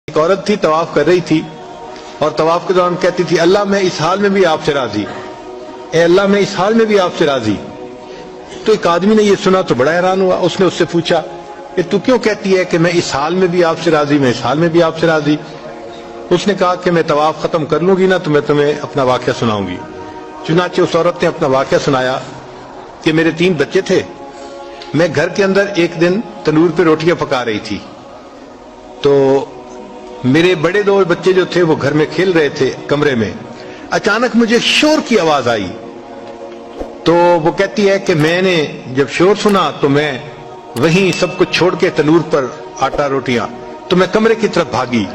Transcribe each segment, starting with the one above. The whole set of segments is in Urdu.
ایک عورت تھی طواف کر رہی تھی اور طواف کے دوران کہتی تھی اللہ میں اس حال میں بھی آپ سے راضی، اے اللہ میں اس حال میں بھی آپ سے راضی۔ تو ایک آدمی نے یہ سنا تو بڑا حیران ہوا، اس نے اس سے پوچھا کہ تو کیوں کہتی ہے کہ میں اس حال میں بھی آپ سے راضی، میں اس حال میں بھی آپ سے راضی؟ اس نے کہا کہ میں طواف ختم کر لوں گی نا تو میں تمہیں اپنا واقعہ سناؤں گی۔ چنانچہ اس عورت نے اپنا واقعہ سنایا کہ میرے 3 بچے تھے، میں گھر کے اندر ایک دن تنور پہ روٹیاں پکا رہی تھی تو میرے بڑے 2 بچے جو تھے وہ گھر میں کھیل رہے تھے کمرے میں، اچانک مجھے شور کی آواز آئی تو وہ کہتی ہے کہ میں نے جب شور سنا تو میں وہیں سب کچھ چھوڑ کے تنور پر آٹا روٹیاں تو میں کمرے کی طرف بھاگی۔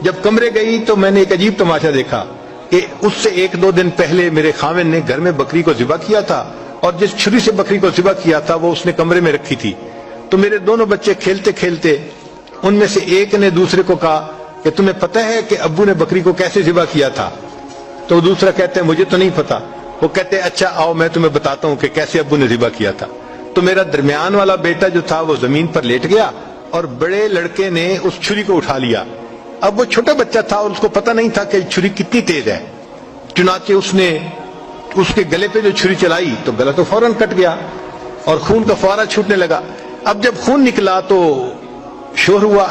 جب کمرے گئی تو میں نے ایک عجیب تماشا دیکھا کہ اس سے 1-2 دن پہلے میرے خاوند نے گھر میں بکری کو ذبح کیا تھا اور جس چھری سے بکری کو ذبح کیا تھا وہ اس نے کمرے میں رکھی تھی۔ تو میرے دونوں بچے کھیلتے کھیلتے ان میں سے ایک نے دوسرے کو کہا کہ تمہیں پتہ ہے کہ ابو نے بکری کو کیسے ذبح کیا تھا؟ تو دوسرا کہتے ہیں مجھے تو نہیں پتا۔ وہ کہتے ہیں اچھا آؤ میں تمہیں بتاتا ہوں کہ کیسے ابو نے ذبح کیا تھا۔ تو میرا درمیان والا بیٹا جو تھا وہ زمین پر لیٹ گیا اور بڑے لڑکے نے اس چھری کو اٹھا لیا۔ اب وہ چھوٹا بچہ تھا اور اس کو پتہ نہیں تھا کہ چھری کتنی تیز ہے، چنانچہ اس نے اس کے گلے پہ جو چھری چلائی تو گلا تو فوراً کٹ گیا اور خون کا فوارہ چھوٹنے لگا۔ اب جب خون نکلا تو شور ہوا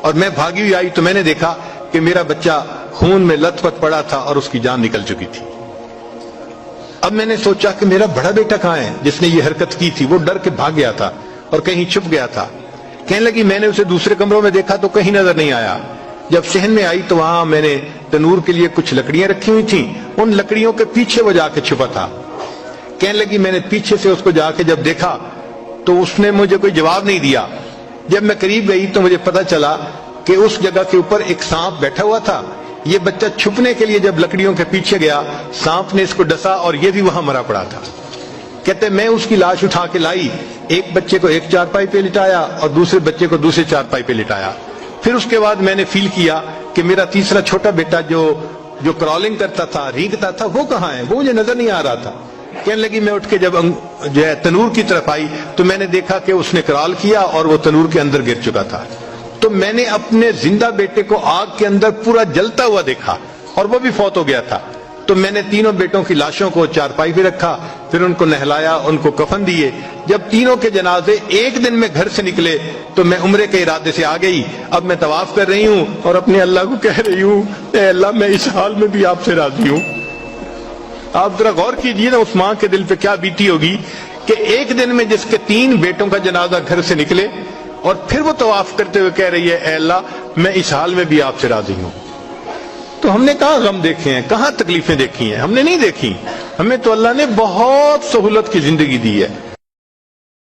اور میں بھاگی ہوئی آئی تو میں نے دیکھا کہ میرا بچہ خون میں لت پت پڑا تھا اور اس کی جان نکل چکی تھی۔ اب میں نے سوچا کہ میرا بڑا بیٹا کہاں ہے جس نے یہ حرکت کی تھی؟ وہ ڈر کے بھاگ گیا تھا اور کہیں چھپ گیا تھا۔ کہنے لگی میں نے اسے دوسرے کمروں میں دیکھا تو کہیں نظر نہیں آیا۔ جب صحن میں آئی تو وہاں میں نے تنور کے لیے کچھ لکڑیاں رکھی ہوئی تھیں، ان لکڑیوں کے پیچھے وہ جا کے چھپا تھا۔ کہنے لگی میں نے پیچھے سے اس کو جا کے جب دیکھا تو اس نے مجھے کوئی جواب نہیں دیا۔ جب میں قریب گئی تو مجھے پتا چلا کہ اس جگہ کے اوپر ایک سانپ بیٹھا ہوا تھا۔ یہ بچہ چھپنے کے لیے جب لکڑیوں کے پیچھے گیا سانپ نے اس کو ڈسا اور یہ بھی وہاں مرا پڑا تھا۔ کہتے میں اس کی لاش اٹھا کے لائی، ایک بچے کو ایک چارپائی پہ لٹایا اور دوسرے بچے کو دوسرے چارپائی پہ لٹایا۔ پھر اس کے بعد میں نے فیل کیا کہ میرا تیسرا چھوٹا بیٹا جو کرالنگ کرتا تھا، رینگتا تھا، وہ کہاں ہے؟ وہ مجھے نظر نہیں آ رہا تھا۔ کہنے لگی میں اٹھ کے جب جو ہے تنور کی طرف آئی تو میں نے دیکھا کہ اس نے کرال کیا اور وہ تنور کے اندر گر چکا تھا۔ تو میں نے اپنے زندہ بیٹے کو آگ کے اندر پورا جلتا ہوا دیکھا اور وہ بھی فوت ہو گیا تھا۔ تو میں نے تینوں بیٹوں کی لاشوں کو چارپائی پہ رکھا، پھر ان کو نہلایا، ان کو کفن دیے۔ جب تینوں کے جنازے ایک دن میں گھر سے نکلے تو میں عمرے کے ارادے سے آ گئی۔ اب میں طواف کر رہی ہوں اور اپنے اللہ کو کہہ رہی ہوں اے اللہ میں اس حال میں بھی آپ سے راضی ہوں۔ آپ ذرا غور کیجئے نا اس ماں کے دل پہ کیا بیتی ہوگی کہ ایک دن میں جس کے 3 بیٹوں کا جنازہ گھر سے نکلے اور پھر وہ طواف کرتے ہوئے کہہ رہی ہے اے اللہ میں اس حال میں بھی آپ سے راضی ہوں۔ تو ہم نے کہاں غم دیکھے ہیں، کہاں تکلیفیں دیکھی ہیں؟ ہم نے نہیں دیکھی۔ ہمیں تو اللہ نے بہت سہولت کی زندگی دی ہے۔